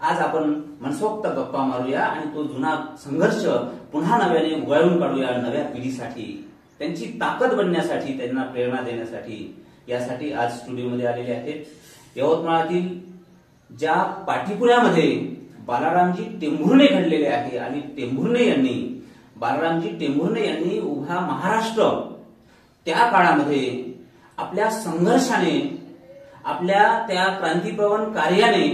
आज आपण मनसोक्त गप्पा मारूया आणि तो जुना संघर्ष पुन्हा नव्याने उगाळून काढूया नव्या पिढीसाठी, त्यांची ताकद बनण्यासाठी, त्यांना प्रेरणा देण्यासाठी. यासाठी आज स्टुडिओमध्ये आलेले आहेत यवतमाळातील ज्या पाठीपुऱ्यामध्ये बालारामजी टेंभुर्णे घडलेले आहे आणि बालारामजी टेंभुर्णे यांनी उभा महाराष्ट्र त्या काळामध्ये आपल्या संघर्षाने, आपल्या त्या क्रांतीप्रवण कार्याने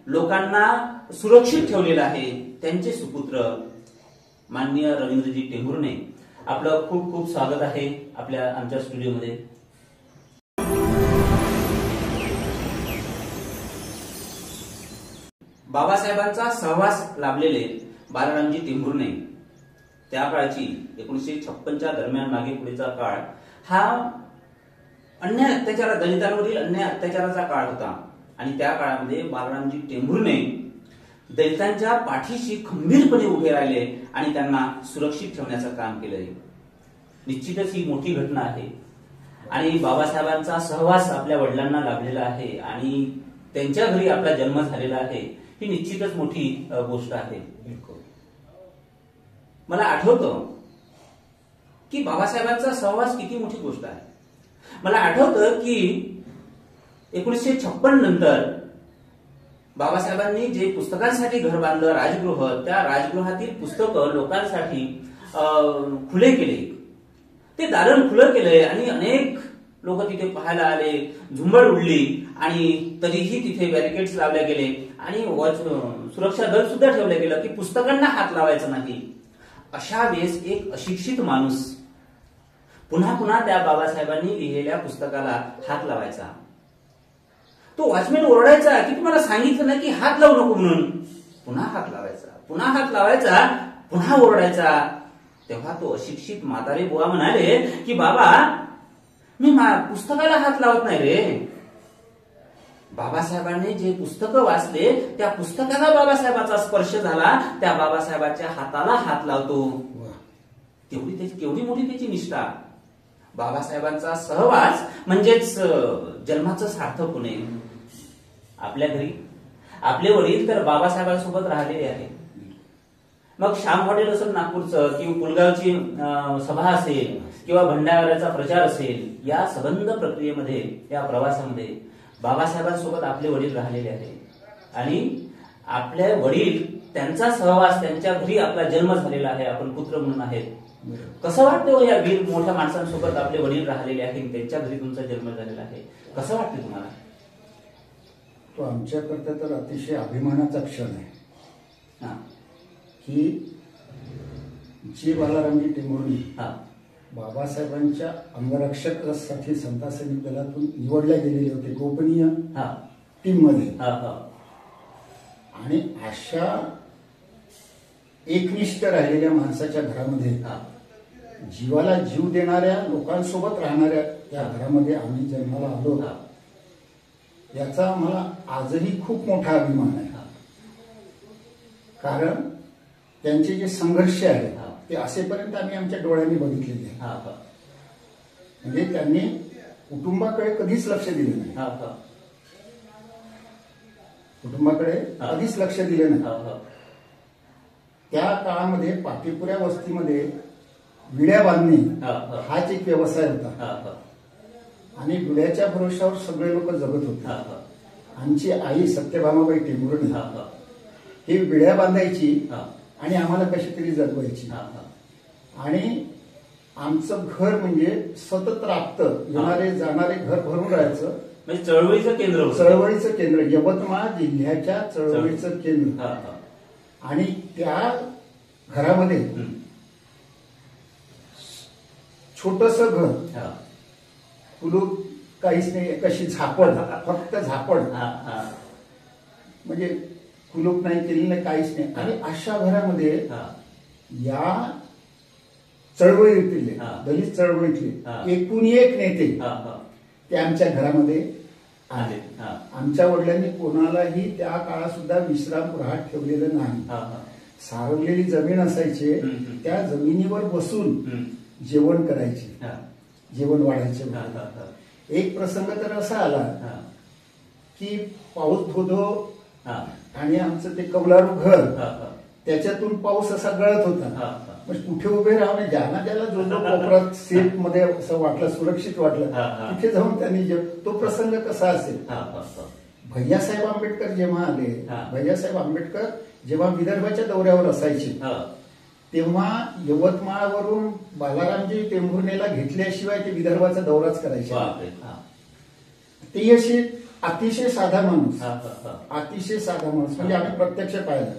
लोकांना सुरक्षित ठेवलेलं आहे. त्यांचे सुपुत्र माननीय रवींद्रजी टेंभुर्णे, आपलं खूप खूप स्वागत आहे आमच्या स्टुडिओमध्ये. बाबासाहेबांचा सहवास लाभलेले बालारामजी टेंभुर्णे, त्या काळची 1956च्या दरम्यान मागे पुढेचा काळ हा अन्याय अत्याचार, दलितांवरील अन्याय अत्याचाराचा काळ होता आणि त्या काळामध्ये बालारामजी टेंभुर्णे दलितांच्या पाठीशी खंबीरपणे उभे राहिले आणि त्यांना सुरक्षित ठेवण्याचं काम केलंय. निश्चितच ही मोठी घटना आहे आणि बाबासाहेबांचा सहवास आपल्या वडिलांना लाभलेला आहे आणि त्यांच्या घरी आपला जन्म झालेला आहे, ही निश्चितच मोठी गोष्ट आहे. मला आठवतं की बाबासाहेबांचा सहवास किती मोठी गोष्ट आहे. मला आठवतं की 1956 नंतर बाबासाहेबांनी जे पुस्तकांसाठी घर बांधलं, राजगृह, त्या राजगृहातील पुस्तकं लोकांसाठी खुले केले. ते दालन खुलं केलंय आणि अनेक लोक तिथे पाहायला आले, झुंबड उडली आणि तरीही तिथे बॅरिकेड्स लावले गेले आणि सुरक्षा दल सुद्धा ठेवलं गेलं की पुस्तकांना हात लावायचा नाही. अशा वेळेस एक अशिक्षित माणूस पुन्हा पुन्हा त्या बाबासाहेबांनी लिहिलेल्या पुस्तकाला हात लावायचा. तो वॉचमॅन ओरडायचा की तुम्हाला सांगितलं ना की हात लावू नको म्हणून. पुन्हा हात लावायचा, पुन्हा हात लावायचा, पुन्हा ओरडायचा. तेव्हा तो अशिक्षित म्हातारे बुवा म्हणाले की बाबा, मी पुस्तकाला हात लावत नाही रे. बाबासाहेबांनी जे पुस्तकं वाचले त्या पुस्तकाला बाबासाहेबाचा स्पर्श झाला, त्या बाबासाहेबाच्या हाताला हात लावतो. केवढी मोठी त्याची निष्ठा. बाबासाहेबांचा सहवास म्हणजेच जन्माचं सार्थक होणे. आपल्या घरी आपले वडील तर बाबासाहेबांसोबत राहिलेले आहेत. मग श्याम हॉटेल असेल नागपूरचं किंवा पुलगावची सभा असेल किंवा भंडाऱ्याचा प्रचार असेल, या संबंध प्रक्रियेमध्ये, या प्रवासामध्ये बाबासाहेबांसोबत आपले वडील राहिलेले आहेत आणि आपले वडील, त्यांचा सहवास, त्यांच्या घरी आपला जन्म झालेला आहे, आपण पुत्र म्हणून आहेत. कसं वाटतं या वीर मोठ्या माणसांसोबत आपले वडील राहिलेले आहेत, त्यांच्या घरी तुमचा जन्म झालेला आहे, कसं वाटतं तुम्हाला? तो आमच्याकरता तर अतिशय अभिमानाचा क्षण आहे की जी बालारामजी टेंभुर्णे बाबासाहेबांच्या अंगरक्षकासाठी समता सैनिक दलातून निवडल्या गेलेले होते गोपनीय टीम मध्ये, आणि अशा एकनिष्ठ राहिलेल्या माणसाच्या घरामध्ये, जीवाला जीव देणाऱ्या लोकांसोबत राहणाऱ्या त्या घरामध्ये आम्ही जन्माला आलो, याचा मला आजही खूप मोठा अभिमान आहे. कारण त्यांचे जे संघर्ष आहेत ते असेपर्यंत आम्ही आमच्या डोळ्यांनी बघितलेले आहे. म्हणजे त्यांनी कुटुंबाकडे कधीच लक्ष दिले नाही, कुटुंबाकडे कधीच लक्ष दिले नाही. त्या काळामध्ये पाठीपुऱ्या वस्तीमध्ये विड्या बांधणे हाच एक व्यवसाय होता आणि विड्याच्या भरोशावर सगळे लोक जगत होते. आमची आई सत्यभामाबाई टेंभुर्णे ही विड्या बांधायची आणि आम्हाला कशी तरी जगवायची. आणि आमचं घर म्हणजे सतत राबतं, येणारे जाणारे घर भरून राहायचं. म्हणजे चळवळीचं केंद्र, यवतमाळ जिल्ह्याच्या चळवळीचं केंद्र. आणि त्या घरामध्ये छोटस घर, कुलूप काहीच नाही, कशी झापड, फक्त झापड, म्हणजे कुलूप नाही, केली नाही, काहीच नाही. आणि अशा घरामध्ये या चळवळीतले, दलित चळवळीतले एकूण एक नेते ते आमच्या घरामध्ये आले. आमच्या वडिलांनी कोणालाही त्या काळात सुद्धा विश्रामगृहात ठेवलेलं नाही. सारवलेली जमीन असायची, त्या जमिनीवर बसून जेवण करायचे, जेवण वाढायचे. एक प्रसंग तर असा आला की पाऊस धोधो आणि आमचं ते कौलारू घर, त्याच्यातून पाऊस असा गळत होता. मग कुठे उभे राहणे, ज्यांना ज्याला जो जो कोपऱ्यात सेफ मध्ये असं वाटलं, सुरक्षित वाटलं, तिथे जाऊन त्यांनी तो प्रसंग कसा असेल. भैयासाहेब आंबेडकर जेव्हा आले, भैयासाहेब आंबेडकर जेव्हा विदर्भाच्या दौऱ्यावर असायचे, तेव्हा यवतमाळवरून बालारामजी टेंभुर्णेला घेतल्याशिवाय ते विदर्भाचा दौराच करायचे. ते असे अतिशय साधा माणूस, अतिशय साधा माणूस, म्हणजे आम्ही प्रत्यक्ष पाहिलं.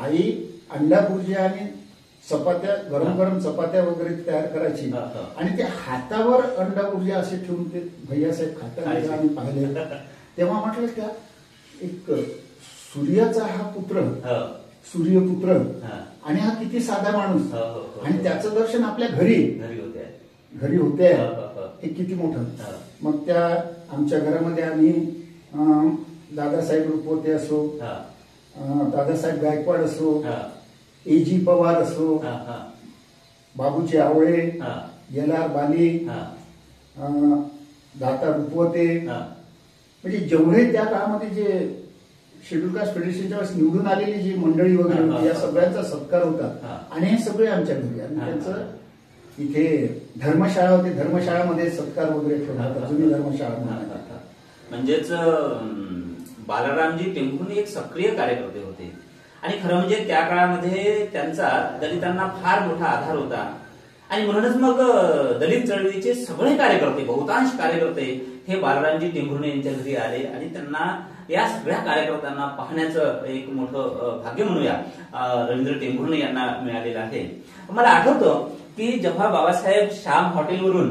आई अंडा भुर्जी आणि चपात्या, गरम गरम चपात्या वगैरे तयार करायची, आणि त्या हातावर अंडा भुर्जी असे ठेवून ते भैयासाहेब खाताना आम्ही पाहिले. तेव्हा म्हटलं त्या एक सूर्याचा हा पुत्र, सूर्यपुत्र, आणि हा किती साधा माणूस, आणि त्याचं दर्शन आपल्या घरी होते, हे किती मोठं. मग त्या आमच्या घरामध्ये आम्ही दादासाहेब रुपवते असो, दादासाहेब गायकवाड असो, एजी पवार असो, बाबूजी आवळे, एल.आर. बाली, दाता रुपवते, म्हणजे जेवढे त्या काळामध्ये जे शेड्यूल कास्ट फेडरेशनच्या वेळेस निवडून आलेली जी मंडळी वगैरे होती, या सगळ्यांचा सत्कार होता. आणि हे सगळे आमच्या घरी, आणि त्यांचं इथे धर्मशाळा होती, धर्मशाळामध्ये सत्कार वगैरे ठेवला होता, जुनी धर्मशाळा. म्हणजेच बालारामजी टेंभुर्णे एक सक्रिय कार्यकर्ते होते, आणि खरं म्हणजे त्या काळामध्ये त्यांचा दलितांना फार मोठा आधार होता. आणि म्हणूनच मग दलित चळवळीचे सगळे कार्यकर्ते, बहुतांश कार्यकर्ते हे बालारामजी टेंभुर्णे यांच्या घरी आले, आणि त्यांना या सगळ्या कार्यकर्त्यांना पाहण्याचं एक मोठं भाग्य म्हणूया रवींद्र टेंभुर्णे यांना मिळालेलं आहे. मला आठवतं की जेव्हा बाबासाहेब श्याम हॉटेलवरून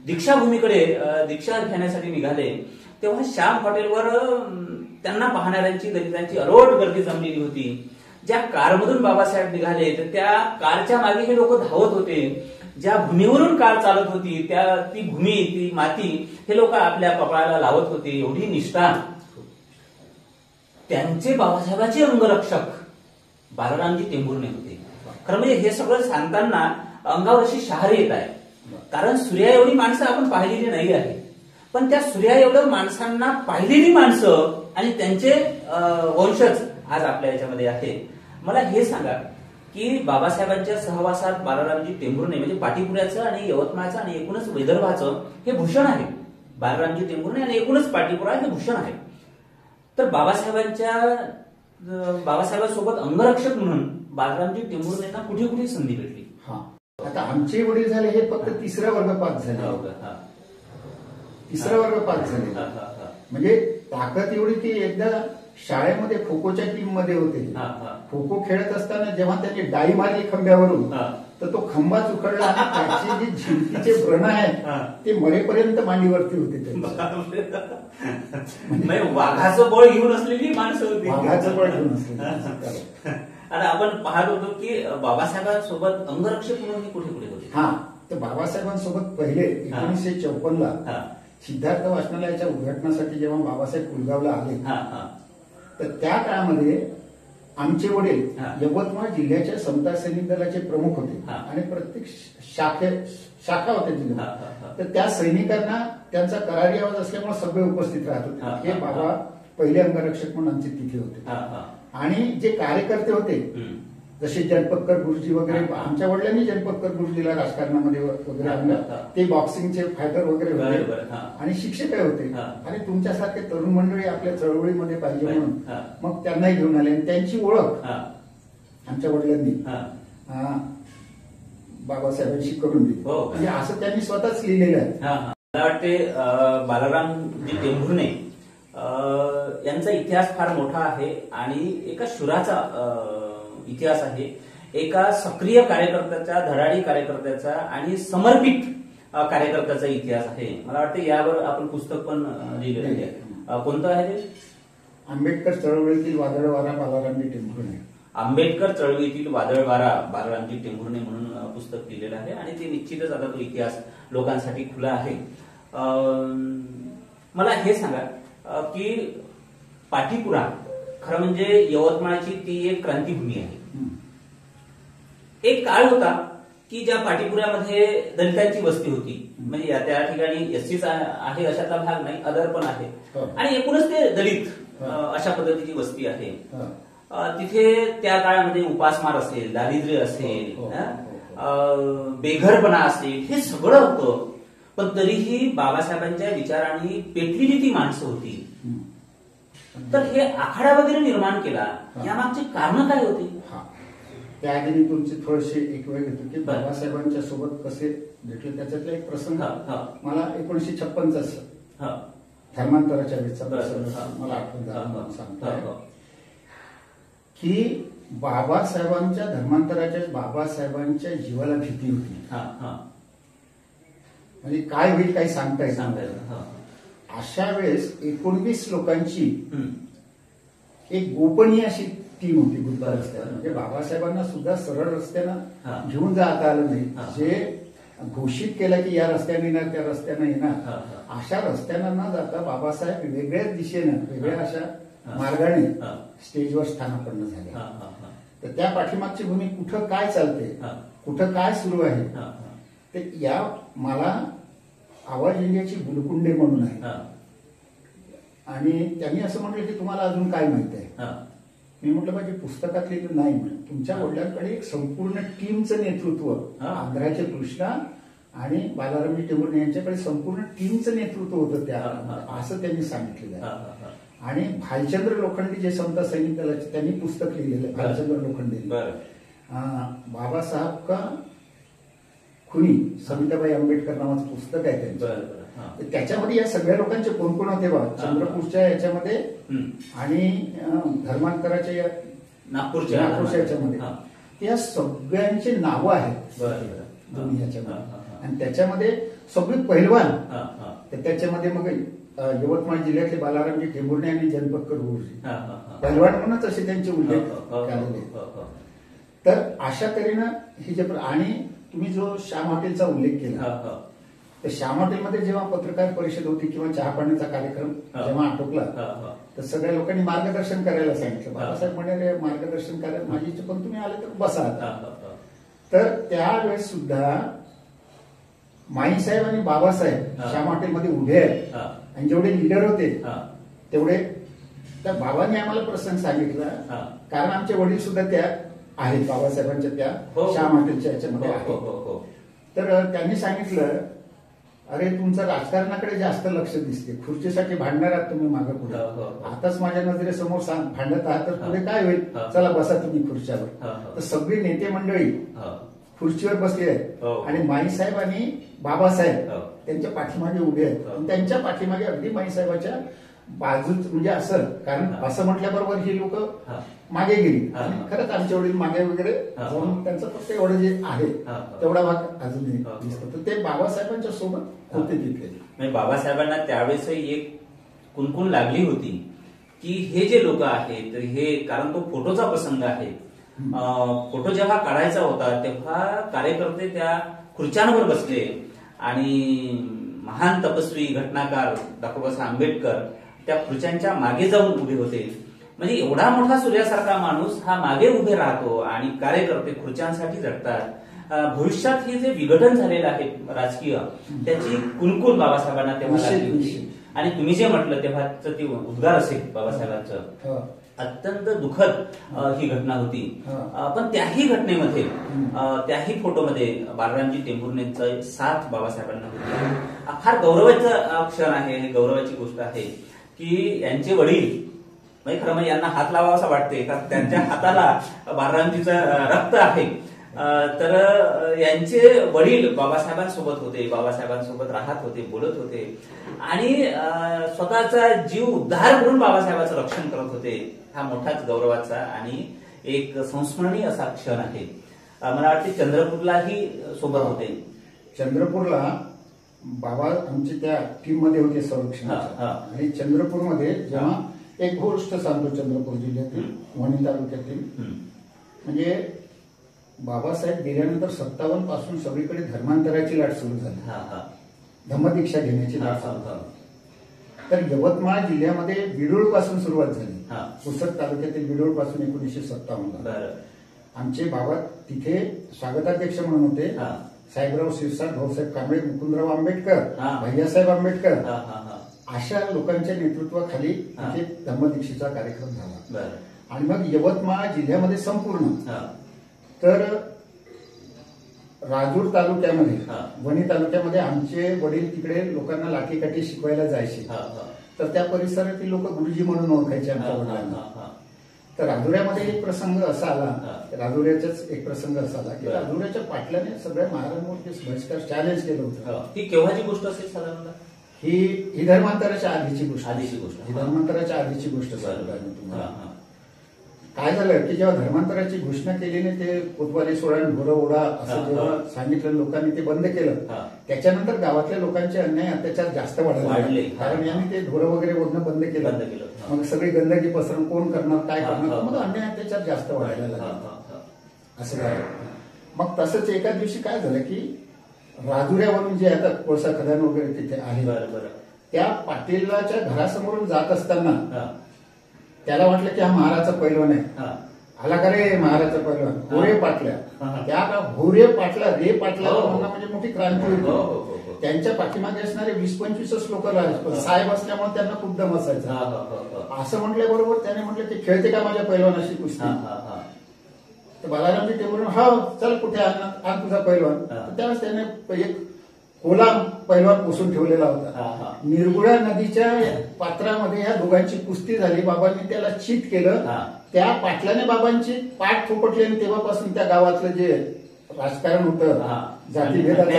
दीक्षाभूमीकडे दीक्षा घेण्यासाठी निघाले, तेव्हा श्याम हॉटेलवर त्यांना पाहणाऱ्यांची, दलितांची अरोट गर्दी जमलेली होती. ज्या कारमधून बाबासाहेब निघाले, तर त्या कारच्या मागे हे लोक धावत होते. ज्या भूमीवरून कार चालत होती, ती भूमी, ती माती हे लोक आपल्या कपाळाला लावत होते. एवढी निष्ठा. त्यांचे बाबासाहेबांचे अंगरक्षक बालारामजी टेंभुर्णे होते. खरं म्हणजे हे सगळं सांगताना अंगावर अशी शहारे येत आहे, कारण सूर्या एवढी माणसं आपण पाहिलेली नाही आहे, पण त्या सूर्या एवढं माणसांना पाहिलेली माणसं आणि त्यांचे वंशज आज आपल्या याच्यामध्ये आहे. मला हे सांगा की बाबासाहेबांच्या सहवासात बालारामजी टेंभुर्णे म्हणजे पाटीपुऱ्याचं आणि यवतमाळचं आणि एकूणच विदर्भाचं हे भूषण आहे. बालारामजी टेंभुर्णे आणि एकूणच पाटीपुरा हे भूषण आहे. तर बाबासाहेबांसोबत अंगरक्षक म्हणून बालारामजी टेंभुर्णेंना कुठे कुठे संधी भेटली? आता आमचे वडील झाले हे फक्त तिसरा वर्ग पास झाले, तिसरा वर्ग पास झाले. म्हणजे ताकद एवढी की एकदा शाळेमध्ये खो खोच्या टीम मध्ये होते. खो खो खेळत असताना जेव्हा त्यांनी डाई मारली खांब्यावरून, तर तो खांबाच उखडला आणि त्याचे जे झिंकीचे व्रण आहेत ते मरेपर्यंत मांडीवरती होते. वाघाचं बळ घेऊन असलेली माणसं होती, वाघाचं बळ घेऊन असलेली. आता आपण पाहत होतो की बाबासाहेबांसोबत अंगरक्षक म्हणून कुठे कुठे होते? तर बाबासाहेबांसोबत पहिले 1954ला सिद्धार्थ वाचनालयाच्या उद्घाटनासाठी जेव्हा बाबासाहेब कुलगावला आले, तर त्या काळामध्ये आमचे वडील यवतमाळ जिल्ह्याच्या समता सैनिक दलाचे प्रमुख होते, आणि प्रत्येक शाखा होत्या जिल्ह्यात. तर त्या सैनिकांना त्यांचा करारी आवाज असल्यामुळे सगळे उपस्थित राहत होते. हे बाबा पहिले अंगरक्षक म्हणून आमचे तिथे होते. आणि जे कार्यकर्ते होते जसे जनपतकर गुरुजी वगैरे, आमच्या वडिलांनी जनपतकर गुरुजीला राजकारणामध्ये वगैरे आणलं, ते बॉक्सिंगचे फायटर वगैरे होते, आणि शिक्षक होते. आणि तुमच्यासारखे तरुण मंडळी आपल्या चळवळीमध्ये पाहिजे म्हणून मग त्यांनाही घेऊन आले, आणि त्यांची ओळख आमच्या वडिलांनी बाबासाहेबांशी करून दिली. म्हणजे असं त्यांनी स्वतःच लिहिलेलं आहे. मला वाटते बालारामजी टेंभुर्णे यांचा इतिहास फार मोठा आहे, आणि एका शूराचा इतिहास आहे, एका सक्रिय कार्यकर्त्याचा, धडाडी कार्यकर्त्याचा आणि समर्पित कार्यकर्त्याचा इतिहास आहे. मला वाटतं यावर आपण पुस्तक पण लिहिलेलं आहे. कोणतं आहे ते? आंबेडकर चळवळीतील वादळवारा बालारामजी टेंभुर्णे. आंबेडकर चळवळीतील वादळवारा बालारामजी टेंभुर्णे म्हणून पुस्तक लिहिलेलं आहे, आणि ते निश्चितच आता तो इतिहास लोकांसाठी खुला आहे. मला हे सांगा की पाटीपुरा खरं म्हणजे यवतमाळची ती एक क्रांतीभूमी आहे. एक काळ होता की ज्या पाटीपुऱ्यामध्ये दलितांची वस्ती होती, म्हणजे त्या ठिकाणी एससीच आहे अशातला भाग नाही, अदर पण आहे. आणि एकूणच ते दलित अशा पद्धतीची वस्ती आहे. तिथे त्या काळामध्ये उपासमार असेल, दारिद्र्य असेल, बेघरपणा असेल, हे सगळं होतं. पण तरीही बाबासाहेबांच्या विचारांनी पेटलेली ती माणसं होती. तर हे आखाडा वगैरे निर्माण केला, यामागची कारण काय होती? त्याआधी मी तुमची थोडीशी एक वेळ घेतो की बाबासाहेबांच्या सोबत कसे भेटले. त्याच्यातला एक प्रसंग मला 1956चा धर्मांतराच्या वेळेचा प्रसंग मला आठवण सांगतो की बाबासाहेबांच्या धर्मांतराच्या बाबासाहेबांच्या जीवाला भीती होती. म्हणजे काय होईल काही सांगता येत नाही. अशा वेळेस 19 लोकांची एक गोपनीय अशी टीम होती गुप्ता रस्त्यावर. म्हणजे बाबासाहेबांना सुद्धा सरळ रस्त्यानं घेऊन जाता आलं नाही. जे घोषित केलं की या रस्त्याने येणार, त्या रस्त्यानं येणार, अशा रस्त्यानं न जाता बाबासाहेब वेगळ्याच दिशेनं, वेगळ्या अशा मार्गाने स्टेजवर स्थानापन्न झाले. तर त्या पाठीमागची भूमी कुठं काय चालते, कुठं काय सुरू आहे, ते या मला आवाज इंडियाची बुलकुंडे म्हणून आहे. आणि त्यांनी असं म्हटलं की तुम्हाला अजून काय माहित आहे. मी म्हटलं पाहिजे पुस्तकात लिहिलं नाही म्हणून. तुमच्या वडिलांकडे एक संपूर्ण टीमचं नेतृत्व, आंध्राचे कृष्णा आणि बालारामजी टेंभुर्णे यांच्याकडे संपूर्ण टीमचं नेतृत्व होतं त्या, असं त्यांनी सांगितलेलं आहे. आणि भालचंद्र लोखंडे जे समता सैनिक दलाचे, त्यांनी पुस्तक लिहिलेलं आहे भालचंद्र लोखंडे, बाबासाहेब का खुनी सविताबाई आंबेडकर नावाचं पुस्तक आहे त्यांचं. त्याच्यामध्ये या सगळ्या लोकांचे कोण कोण होते बा, चंद्रपूरच्या याच्यामध्ये आणि धर्मांतराच्या या नागपूरच्या याच्यामध्ये, त्या सगळ्यांची नावं आहेत दोन्ही याच्यामध्ये. आणि त्याच्यामध्ये सगळे पैलवान, तर त्याच्यामध्ये मग यवतमाळ जिल्ह्यातले बालारामजी टेंभुर्णे आणि जनपतकर गुरुजी पैलवान म्हणूनच असे त्यांचे उल्लेख केलेले. तर अशा तऱ्हेनं हे जे, आणि तुम्ही जो श्याम हॉटेलचा उल्लेख केला, तर श्याम हॉटेलमध्ये जेव्हा पत्रकार परिषद होती किंवा चहा पाण्याचा कार्यक्रम जेव्हा आटोपला, तर सगळ्या लोकांनी मार्गदर्शन करायला सांगितलं. बाबासाहेब म्हणाले मार्गदर्शन करायला माझी इच्छा, पण तुम्ही आले तर बसा. तर त्यावेळेस सुद्धा माईसाहेब आणि बाबासाहेब श्याम हॉटेलमध्ये उभे आहेत. आणि जेवढे लीडर होते तेवढे, त्या बाबांनी आम्हाला प्रसंग सांगितला, कारण आमचे वडील सुद्धा त्या आहेत बाबासाहेबांच्या त्या श्याम हॉटेलच्या याच्यामध्ये आहेत. तर त्यांनी सांगितलं, अरे तुमचं राजकारणाकडे जास्त लक्ष दिसते, खुर्चीसाठी भांडणार आहात तुम्ही मागे पुढे, आताच माझ्या नजरेसमोर भांडत आहात, तर पुढे काय होईल, चला बसा तुम्ही खुर्च्यावर. तर सगळी नेते मंडळी खुर्चीवर बसली आहेत आणि माईसाहेब आणि बाबासाहेब त्यांच्या पाठीमागे उभे आहेत. आणि त्यांच्या पाठीमागे अगदी माईसाहेबाच्या बाजूच म्हणजे असं, कारण असं म्हटल्याबरोबर ही लोक मागे गेली आणि खरंच आमचे वडील मागे वगैरे जाऊन त्यांचं फक्त एवढं जे आहे तेवढा भाग अजूनही दिसतो. तर ते बाबासाहेबांच्या सोबत होते तिथे. बाबासाहेबांना त्यावेळेस एक कुणकुण लागली होती की हे जे लोक आहेत, तर हे, कारण तो फोटोचा प्रसंग आहे, फोटो जेव्हा काढायचा होता तेव्हा कार्यकर्ते त्या खुर्च्यांवर बसले आणि महान तपस्वी घटनाकार डॉक्टर बाबासाहेब आंबेडकर त्या खुर्च्यांच्या मागे जाऊन उभे होते. म्हणजे एवढा मोठा सूर्यासारखा माणूस हा मागे उभे राहतो आणि कार्यकर्ते खुर्च्यांसाठी झटतात. भविष्यात हे जे विघटन झालेलं आहे राजकीय, त्याची कुणकुण बाबासाहेबांना तेव्हा लागली होती. आणि तुम्ही जे म्हटलं तेव्हाच ते उद्गार असेल बाबासाहेबांचं, अत्यंत दुःखद ही घटना होती. पण त्याही घटनेमध्ये, त्याही फोटोमध्ये बालरामजी टेंभुर्णेंचा साथ बाबासाहेबांना होती. फार गौरवाचा क्षण आहे, गौरवाची गोष्ट आहे की यांचे वडील, म्हणजे खरं म्हणजे यांना हात लावावा असं वाटते, कारण त्यांच्या हाताला बालरामजीचं रक्त आहे. तर यांचे वडील बाबासाहेबांसोबत होते, बाबासाहेबांसोबत राहत होते, बोलत होते आणि स्वतःचा जीव उद्धार करून बाबासाहेबांचं रक्षण करत होते. हा मोठाच गौरवाचा आणि एक संस्मरणीय असा क्षण आहे. मला वाटते चंद्रपूरलाही सोबत होते. चंद्रपूरला बाबा आमची त्या टीम मध्ये होते संरक्षणाच्या. आणि चंद्रपूरमध्ये जेव्हा एक गोष्ट सांगतो, चंद्रपूर जिल्ह्यातील वणी तालुक्यातील, म्हणजे बाबासाहेब गेल्यानंतर 57 पासून सगळीकडे धर्मांतराची लाट सुरू झाली, धम्मदीक्षा घेण्याची लाट सुरू झाली. तर यवतमाळ जिल्ह्यामध्ये बिडोळ पासून सुरुवात झाली, पुसद तालुक्यातील बिडोळ पासून 1957. आमचे बाबा तिथे स्वागताध्यक्ष म्हणून होते साहेबराव शिरसाट, भाऊसाहेब कांबळे, मुकुंदराव आंबेडकर, भैयासाहेब आंबेडकर अशा लोकांच्या नेतृत्वाखाली तिथे धम्मदीक्षेचा कार्यक्रम झाला. आणि मग यवतमाळ जिल्ह्यामध्ये संपूर्ण तर राजूर तालुक्यामध्ये, वणी तालुक्यामध्ये आमचे वडील तिकडे लोकांना लाठीकाठी शिकवायला जायचे. तर त्या परिसरातील लोक गुरुजी म्हणून ओळखायचे आमच्या वडिलांना. तर राजुऱ्यामध्ये एक प्रसंग असा आला, राजुऱ्याचाच एक प्रसंग असा आला की राजुऱ्याच्या पाटलाने सगळ्या महाराजांवर बहिष्कार चॅलेंज केलं होतं. ही केव्हाची गोष्ट असेल साधारणतः? ही धर्मांतराच्या आधीची गोष्ट. ही धर्मांतराच्या आधीची गोष्ट तुम्हाला. काय झालं की जेव्हा धर्मांतराची घोषणा केली नाही, ते कोतवाली सोडा, ढोरं ओढा असं जेव्हा सांगितलं लोकांनी, ते बंद केलं. त्याच्यानंतर गावातल्या लोकांचे अन्याय अत्याचार जास्त वाढले, कारण यांनी ते ढोरं वगैरे ओढणं बंद केलं. मग सगळी गंदगी पसरून कोण करणार, काय करणार, मग अन्याय अत्याचार जास्त वाढायला लागले. असं झालं. मग तसंच एका दिवशी काय झालं की राजुऱ्यावरून जे आता कोळसा खदान वगैरे तिथे आहे, त्या पाटीलाच्या घरासमोरून जात असताना त्याला वाटलं की हा महाराजचा पैलवान आहे. आला का रे महाराजचा पैलवान, होरे पाटल्या. त्या होरे पाटला, रे पाटला म्हणजे मोठी क्रांती होती. त्यांच्या पाठीमागे असणारे 20-25 लोक साहेब असल्यामुळे त्यांना खूप दम असायचा. असं म्हटल्याबरोबर त्याने म्हटलं की खेळते का माझ्या पैलवानाशी कुस्ती. तर बालारामजी ते म्हणून हा चल कुठे आण तुझा पैलवान. त्यावेळेस त्याने एक कोलाम पैलवान पोसून ठेवलेला होता. निरगुडा नदीच्या पात्रामध्ये या दोघांची कुस्ती झाली. बाबांनी त्याला चीत केलं. त्या पाटलाने बाबांची पाठ थोपटली आणि तेव्हापासून त्या गावातलं जे राजकारण होतं, जातीभेदाचं,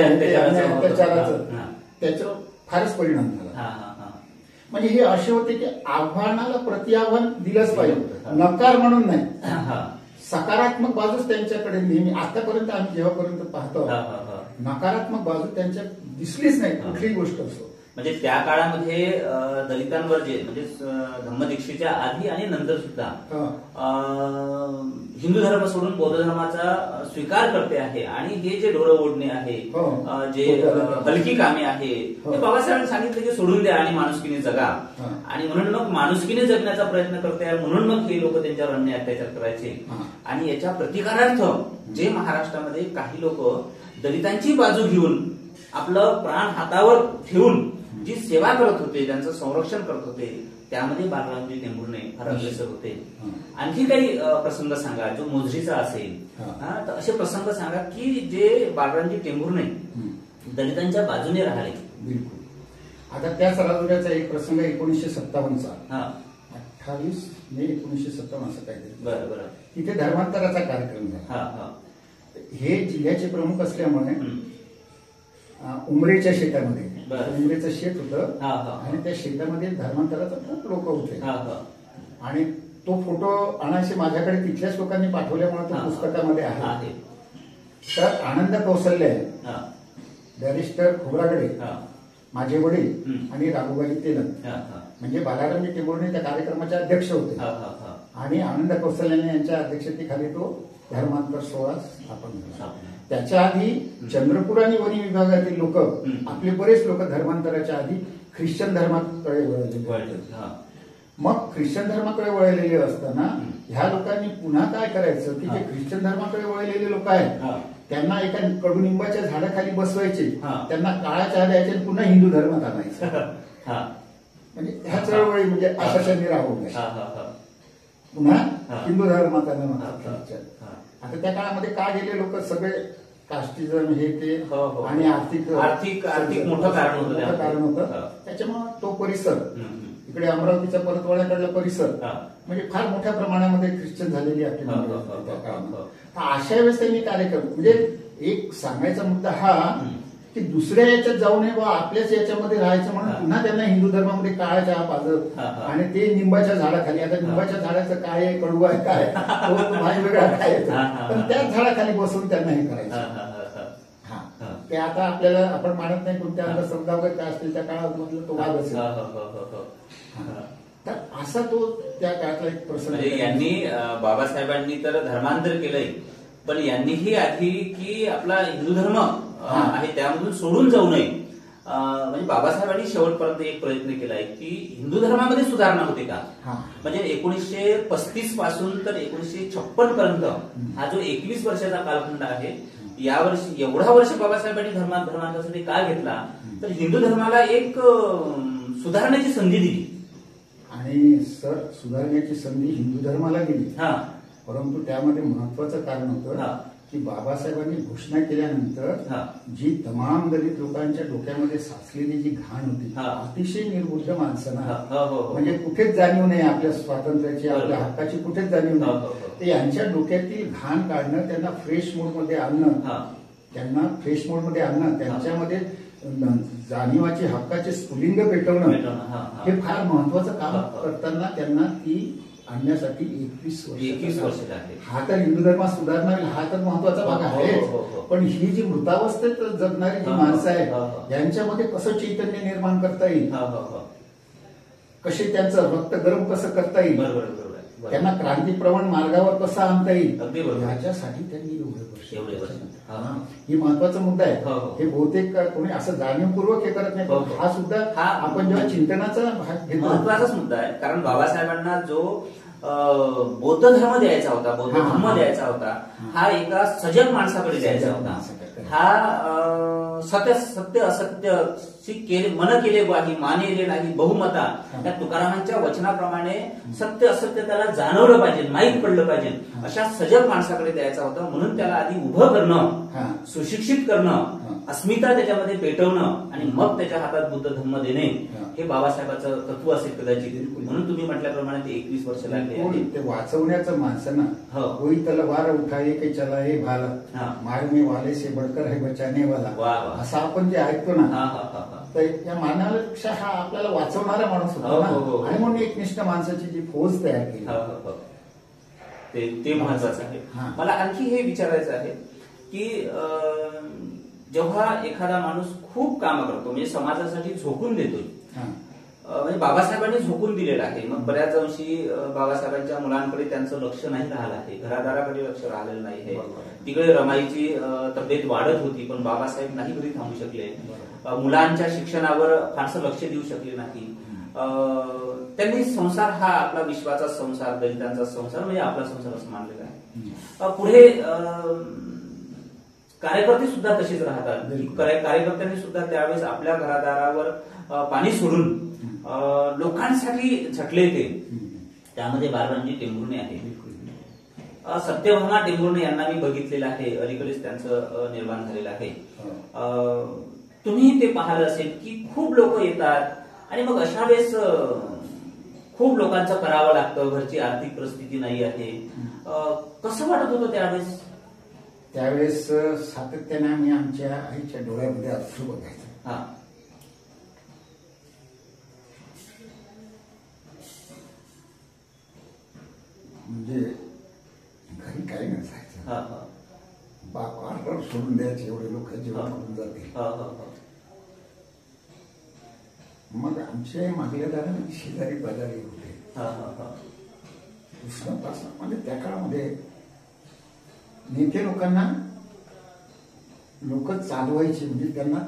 अत्याचाराचं, त्याच्यावर फारच परिणाम झाला. म्हणजे हे असे होते की आव्हानाला प्रतिआव्हान दिलंच पाहिजे, नकार म्हणून नाही. सकारात्मक बाजूच त्यांच्याकडे नेहमी, आतापर्यंत आम्ही जेव्हापर्यंत पाहतो नकारात्मक बाजू त्यांच्या दिसलीच नाही कुठलीही गोष्ट असो. म्हणजे त्या काळामध्ये दलितांवर जे म्हणजे धम्मदीक्षेच्या आधी आणि नंतर सुद्धा हिंदू धर्म सोडून बौद्ध धर्माचा स्वीकार करते आहे. आणि हे जे ढोरं ओढणे आहे, जे हलकी कामे आहे, ते बाबासाहेबांनी सांगितलं की सोडून द्या आणि माणुसकीने जगा. आणि म्हणून मग माणुसकीने जगण्याचा प्रयत्न करते, म्हणून मग हे लोक त्यांच्यावर अन्याय अत्याचार करायचे. आणि याच्या प्रतिकारार्थ जे महाराष्ट्रामध्ये काही लोक दलितांची बाजू घेऊन आपलं प्राण हातावर ठेवून जी सेवा करत होते, त्यांचं संरक्षण करत होते, त्यामध्ये बाळरामजी टेंभुर्णे फार अग्रेसर होते. आणखी काही प्रसंग सांगा जो मोजरीचा असेल, तर असे प्रसंग सांगा की जे बाळरामजी टेंभुर्णे दलितांच्या बाजूने राहिले. बिलकुल. आता त्याच राजुऱ्याचा एक प्रसंग 1957चा, 28 मे 1957 असं काहीतरी. बरं. तिथे धर्मांतराचा कार्यक्रम झाला. हे जिल्ह्याचे प्रमुख असल्यामुळे उमरेच्या शेतामध्ये, उमरेचं शेत होतं आणि त्या शेतामध्ये धर्मांतराचा खूप लोक होते. आणि तो फोटो आणायचे माझ्याकडे तिथल्याच लोकांनी पाठवल्यामुळे तो पुस्तकामध्ये आहे. तर आनंद कौशल्य, बॅरिस्टर खोब्रागडे, माझे वडील आणि राघुबाई तेलंग म्हणजे बालारामजी टेंभुर्णे त्या कार्यक्रमाचे अध्यक्ष होते. आणि आनंद कौशल्याने यांच्या अध्यक्षतेखाली तो धर्मांतर सोहळा स्थापन झाला. त्याच्या आधी चंद्रपूर आणि वणी विभागातील लोक, आपले बरेच लोक धर्मांतराच्या आधी ख्रिश्चन धर्माकडे वळले. मग ख्रिश्चन धर्माकडे वळलेले असताना ह्या लोकांनी पुन्हा काय करायचं की जे ख्रिश्चन धर्माकडे वळलेले लोक आहेत त्यांना एका कडुनिंबाच्या झाडाखाली बसवायचे, त्यांना काळा चहा द्यायचे आणि पुन्हा हिंदू धर्मात आणायचं. म्हणजे ह्या चळवळी म्हणजे अशा त्यांनी राबवल्या, पुन्हा हिंदू धर्मात आणणार. आता त्या काळामध्ये का गेले लोक सगळे कास्टिझम हे ते आणि आर्थिक मोठं कारण होतं. त्याच्यामुळे तो परिसर इकडे अमरावतीच्या परतवाड्याकडला परिसर म्हणजे फार मोठ्या प्रमाणामध्ये ख्रिश्चन झालेली आपली त्या काळामध्ये. अशा वेळेस त्यांनी कार्यक्रम म्हणजे एक सांगायचा मुद्दा हा की दुसऱ्या याच्यात जाऊ नये व आपल्याच याच्यामध्ये राहायचं म्हणून पुन्हा त्यांना हिंदू धर्मामध्ये काळा चहा पाजत आणि ते निंबाच्या झाडाखाली. आता निंबाच्या झाडाचं काय कडू आहे काय तो वेगळा काय येतो, पण त्याच झाडाखाली बसून त्यांना हे करायचं. ते आता आपल्याला आपण मानत नाही, कोणत्या अंधश्रद्धा वगैरे काय असतील त्या काळात म्हटलं तो वाद असेल. तर असा तो त्या काळातला एक प्रसंग. यांनी बाबासाहेबांनी तर धर्मांतर केलंय, पण यांनीही आधी की आपला हिंदू धर्म आहे त्यामधून सोडून जाऊ नये. म्हणजे बाबासाहेबांनी शेवटपर्यंत एक प्रयत्न केलाय की हिंदू धर्मामध्ये सुधारणा होते का. म्हणजे 1935 पासून तर 1956 पर्यंत हा जो 21 वर्षाचा कालखंड आहे यावर्षी एवढा वर्ष बाबासाहेबांनी धर्मांतरासाठी का घेतला तर हिंदू धर्माला एक सुधारण्याची संधी दिली. आणि सर सुधारण्याची संधी हिंदू धर्माला दिली, परंतु त्यामध्ये महत्वाचं कारण होतं की बाबासाहेबांनी घोषणा केल्यानंतर जी तमाम दलित लोकांच्या डोक्यामध्ये साचलेली जी घाण होती, अतिशय निर्बुद्ध माणसांना म्हणजे कुठेच जाणीव नाही आपल्या स्वातंत्र्याची, आपल्या हक्काची कुठेच जाणीव नाही, ते यांच्या डोक्यातील घाण काढणं, त्यांना फ्रेश मोडमध्ये आणणं, त्यांच्यामध्ये जाणीवाची हक्काचे स्फुलिंग पेटवणं हे फार महत्वाचं काम करताना त्यांना ती आणण्यासाठी 21 वर्ष लागले. हा तर हिंदू धर्मात सुधारणार हा तर महत्वाचा भाग आहे, पण ही जी मृतावस्थेत जगणारी जी माणसं आहेत यांच्यामध्ये कसं चैतन्य निर्माण करता येईल, कसे त्यांचं रक्त गरम कसं करता येईल, त्यांना क्रांतीप्रवण मार्गावर कसं आणता येईल, याच्यासाठी त्यांनी एवढे वर्ष ही महत्वाचा मुद्दा आहे. हे बहुतेक कोणी असं जाणीवपूर्वक हे करत नाही, हा सुद्धा आपण जेव्हा चिंतनाचा भाग घेतो महत्वाचाच मुद्दा आहे. कारण बाबासाहेबांना जो बौद्ध धर्म द्यायचा होता, बौद्ध धर्म द्यायचा होता, हा एका सजग माणसाकडे द्यायचा होता. हा सत्य असत्य मन केले ग्वाही मानेले नाही बहुमता, त्या तुकारामांच्या वचनाप्रमाणे सत्य असत्य त्याला जाणवलं पाहिजे, माहीत पडलं पाहिजे, अशा सजग माणसाकडे द्यायचा होता. म्हणून त्याला आधी उभं करणं, सुशिक्षित करणं, अस्मिता त्याच्यामध्ये पेटवणं आणि मग त्याच्या हातात बुद्ध धर्म देणे हे बाबासाहेबांचं तत्व असेल कदाचित. म्हणून तुम्ही म्हटल्याप्रमाणे ते 21 वर्ष लागले. ते वाचवण्याचं माणसांना कोई तलवार उठाये के चला हे भाला, मारणे वाले से बढ़कर है बचाने वाला, असं आपण जे ऐकतो ना, तर या मानवापेक्षा हा आपल्याला वाचवणारा माणूस होता ना, आणि म्हणून एकनिष्ठ माणसाची जी फौज तयार केली ते महत्वाचं आहे. मला आणखी हे विचारायचं आहे की जेव्हा एखादा माणूस खूप काम करतो म्हणजे समाजासाठी झोकून देतोय, म्हणजे बाबासाहेबांनी झोकून दिलेलं आहे, मग बऱ्याच अंशी बाबासाहेबांच्या मुलांकडे त्यांचं लक्ष नाही राहिलं आहे, घरादाराकडे लक्ष राहिलेलं नाही आहे. तिकडे रमाईची तब्येत वाढत होती पण बाबासाहेब नाही घरी थांबू शकले, मुलांच्या शिक्षणावर फारसं लक्ष देऊ शकले नाही. त्यांनी संसार हा आपला विश्वाचा संसार, दलितांचा संसार म्हणजे आपला संसार असं मानलेला आहे. पुढे कार्यकर्ते सुद्धा तसेच राहतात. कार्यकर्त्यांनी सुद्धा त्यावेळेस आपल्या घरादारावर पाणी सोडून लोकांसाठी झटले ते. त्यामध्ये बाळरामजी टेंभुर्णे आहे, सत्यभामा टेंभुर्णे यांना मी बघितलेलं आहे, अलीकडेच त्यांचं निर्माण झालेलं आहे. तुम्ही ते पाहिलं असेल की खूप लोक येतात आणि मग अशा वेळेस खूप लोकांचं करावं लागतं, घरची आर्थिक परिस्थिती नाही आहे. कसं वाटत होतं त्यावेळेस? त्यावेळेस सातत्याने आम्ही आमच्या आईच्या डोळ्यामध्ये अश्रू बघायचो. म्हणजे घरी काही नसायचं, बाप आडर सोडून द्यायचे, एवढे लोक जेवण करून जातील. मग आमच्या मागल्या दाराने शेजारी बाजारी होते, उष्णपासून म्हणजे त्या काळामध्ये नेते लोकांना लोक चालवायचे, म्हणजे त्यांना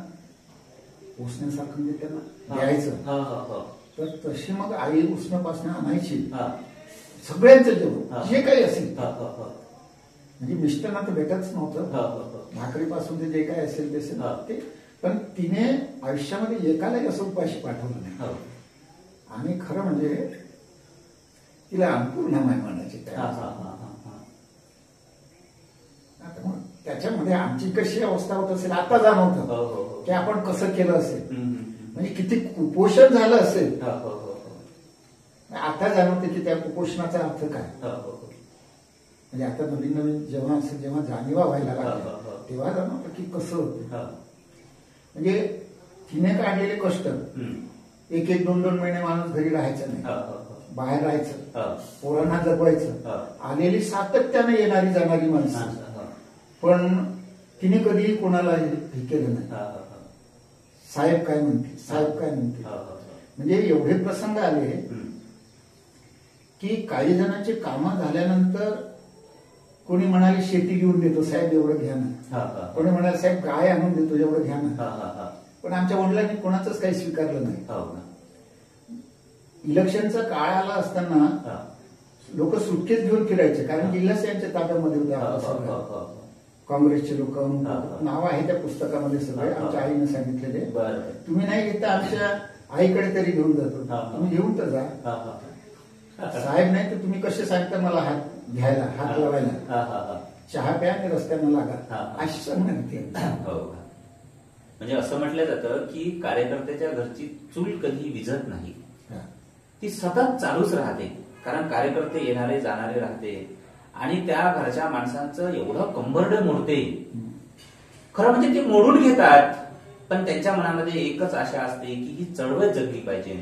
उष्ण्यासारखं म्हणजे त्यांना द्यायचं. तर तशी मग आई उष्णपासून आणायची सगळ्यांचं जेवण जे काही असेल, म्हणजे मिष्टांना तर भेटच नव्हतं, भाकरीपासून ते जे काही असेल ते, पण तिने आयुष्यामध्ये एकालाही असं उपाशी पाठवलं नाही. आणि खरं म्हणजे तिला अन्नपूर्णा माय म्हणायची. मग त्याच्यामध्ये आमची कशी अवस्था होत असेल आता जाणवतं की आपण कसं केलं असेल, म्हणजे किती कुपोषण झालं असेल आता जाणवते की त्या कुपोषणाचा अर्थ काय. म्हणजे आता नवीन नवीन जेव्हा जाणीवा व्हायला लागल्या तेव्हा जाणवतं की कसं, म्हणजे तिने काढलेले कष्ट, 1-2 महिने माणूस घरी राहायचं नाही, बाहेर राहायचं, पोरांना जगवायचं, आलेली सातत्याने येणारी जाणारी माणसं, पण तिने कधीही कोणाला हे केलं नाही. साहेब काय म्हणते, साहेब काय म्हणते, म्हणजे एवढे प्रसंग आले की काही जणांची कामं झाल्यानंतर कोणी म्हणाले शेती घेऊन देतो साहेब एवढं घ्या ना, कोणी म्हणाले साहेब गाय आणून देतो एवढं घ्या ना, पण आमच्या वडिलांनी कोणाचंच काही स्वीकारलं नाही. इलेक्शनचा काळ आला असताना लोक सुटकेस घेऊन फिरायचे, कारण जिल्हाच यांच्या ताब्यामध्ये होत्या. काँग्रेसचे लोक नाव आहे त्या पुस्तकामध्ये सगळे आमच्या आईने सांगितलेले. तुम्ही नाही घेता आमच्या आईकडे तरी घेऊन जातो, तुम्ही घेऊन तर जा. साहेब नाही तर तुम्ही कसे सांगता मला हात घ्यायला, हात लावायला, चहा प्या आणि रस्त्यानं लागा, अशी सांगण्यात. म्हणजे असं म्हटलं जातं की कार्यकर्त्याच्या घरची चूल कधी विझत नाही, ती सतत चालूच राहते. कारण कार्यकर्ते येणारे जाणारे राहते आणि त्या घरच्या माणसांचं एवढं कंबरडं मोडते. खरं म्हणजे ते मोडून घेतात, पण त्यांच्या मनामध्ये एकच आशा असते की ही चळवळ जगली पाहिजे,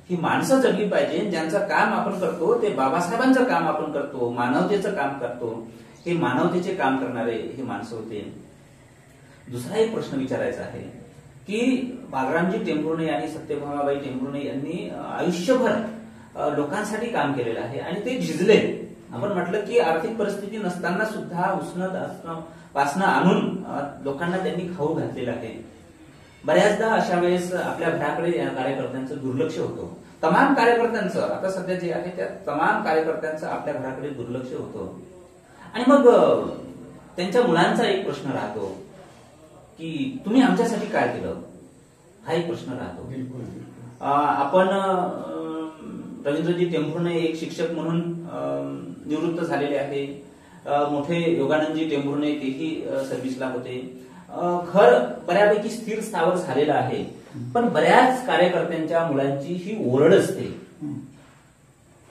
ही माणसं जगली पाहिजे, ज्यांचं काम आपण करतो ते बाबासाहेबांचं काम आपण करतो, मानवतेचं काम करतो, हे मानवतेचे काम करणारे हे माणसं होते. दुसरा एक प्रश्न विचारायचा आहे की बालरामजी टेंभुर्णे आणि सत्यभामाबाई टेंभुर्णे यांनी आयुष्यभर लोकांसाठी काम केलेलं आहे आणि ते झिजले. आपण म्हटलं की आर्थिक परिस्थिती नसताना सुद्धा उष्ण वासनं आणून लोकांना त्यांनी खाऊ घातलेलं आहे. बऱ्याचदा अशा वेळेस आपल्या घराकडे कार्यकर्त्यांचं दुर्लक्ष होतं, तमाम कार्यकर्त्यांचं, आता सध्या जे आहे त्या तमाम कार्यकर्त्यांचं आपल्या घराकडे दुर्लक्ष होतं. आणि मग त्यांच्या मुलांचा एक प्रश्न राहतो की तुम्ही आमच्यासाठी काय केलं, हा एक प्रश्न राहतो. आपण रवींद्रजी टेंभुर्णे एक शिक्षक म्हणून निवृत्त झालेले आहे, मोठे योगानंदजी टेंभुर्णे तेही सर्व्हिसला होते, घर बऱ्यापैकी स्थिर स्थावर झालेलं आहे. पण बऱ्याच कार्यकर्त्यांच्या मुलांची ही ओरड असते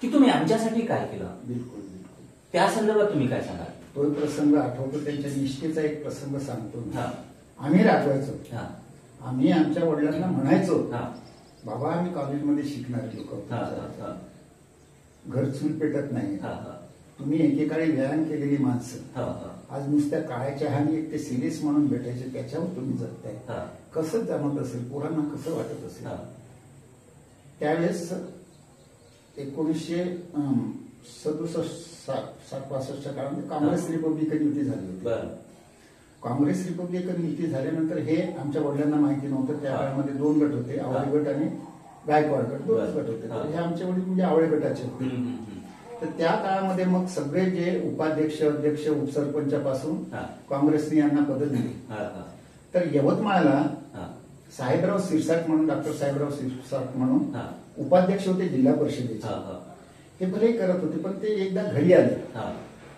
की तुम्ही आमच्यासाठी काय केलं. बिलकुल. त्या संदर्भात तुम्ही काय सांगाल. तो प्रसंग आठवतो, त्यांच्या निष्ठेचा एक प्रसंग सांगतो. आम्ही राखवायचो, आम्ही आमच्या वडिलांना म्हणायचो बाबा आम्ही कॉलेजमध्ये शिकणारे लोक, घर चूल पेटत नाही, तुम्ही एकेकाळी व्यायाम केलेली माणसं, आज नुसत्या काळ्या चहाने एक ते सिरियस म्हणून भेटायचे, त्याच्यावर तुम्ही जगताय, कसं जमत असेल, पोरांना कसं वाटत असेल. त्यावेळेस 1967-65च्या काळामध्ये काँग्रेस रिपब्लिकन युती झाली होती. काँग्रेस रिपब्लिकन युती झाल्यानंतर हे आमच्या वडिलांना माहिती नव्हतं. त्या काळामध्ये 2 गट होते, आवळे गट आणि गायकवाड गट, 2 गट होते. तर हे आमचे वडील म्हणजे आवळे गटाचे होते. तर त्या काळामध्ये मग सगळे जे उपाध्यक्ष, अध्यक्ष, उपसरपंचापासून काँग्रेसने यांना पद दिली. तर यवतमाळला साहेबराव सिरसाट म्हणून, डॉक्टर साहेबराव सिरसाट म्हणून उपाध्यक्ष होते जिल्हा परिषदेचे. हे भले करत होते, पण ते एकदा घरी आले.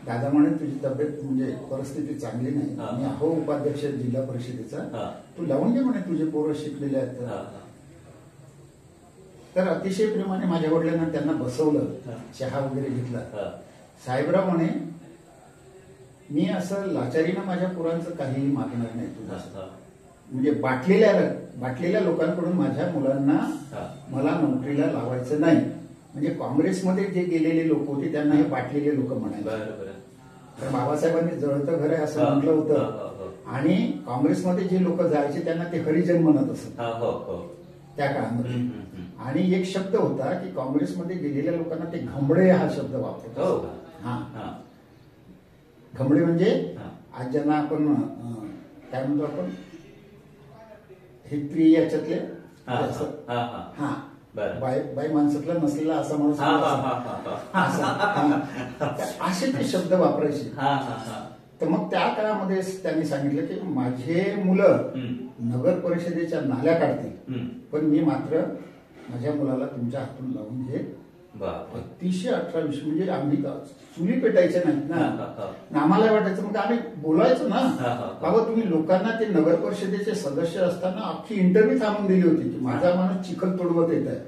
दादा म्हणे तुझी तब्येत म्हणजे परिस्थिती चांगली नाही, मी आहो उपाध्यक्ष जिल्हा परिषदेचा, तू लावून घे म्हणे, तुझे पोरं शिकलेले आहेत. तर अतिशय प्रेमाने माझ्या वडिलांना त्यांना बसवलं, चहा वगैरे घेतला. साहेबराव म्हणे मी असं लाचारीनं माझ्या पोरांचं काहीही मागणार नाही तुझं, म्हणजे बाटलेल्या लोकांकडून माझ्या मुलांना मला नोकरीला लावायचं नाही. म्हणजे काँग्रेसमध्ये जे गेलेले लोक होते त्यांना हे बाटलेले लोक म्हणायचे. तर बाबासाहेबांनी जळतं घर आहे असं म्हटलं होतं, आणि काँग्रेसमध्ये जे लोक जायचे त्यांना ते हरिजन म्हणत असत त्या काळामध्ये. आणि एक शब्द होता की काँग्रेसमध्ये गेलेल्या लोकांना ते घंबडे हा शब्द वापरतो. घंबडे म्हणजे आज ज्यांना आपण काय म्हणतो आपण हे प्रिय याच्यातले बाई माणसातला नसलेला असा माणूस, असे ते शब्द वापरायचे. तर मग त्या काळामध्ये त्यांनी सांगितलं की माझे मुलं नगर परिषदेच्या नाल्या काढतील, पण मी मात्र माझ्या मुलाला तुमच्या हातून लावून घे. अतिशय 18-20 म्हणजे आम्ही चुली पेटायच्या नाहीत ना. आम्हाला वाटायचं मग आम्ही बोलायचो ना, बाबा तुम्ही लोकांना ते नगर परिषदेचे सदस्य असताना अख्खी इंटरव्ह्यू थांबून दिली होती की माझा माणूस चिखल तोडवत येत आहे,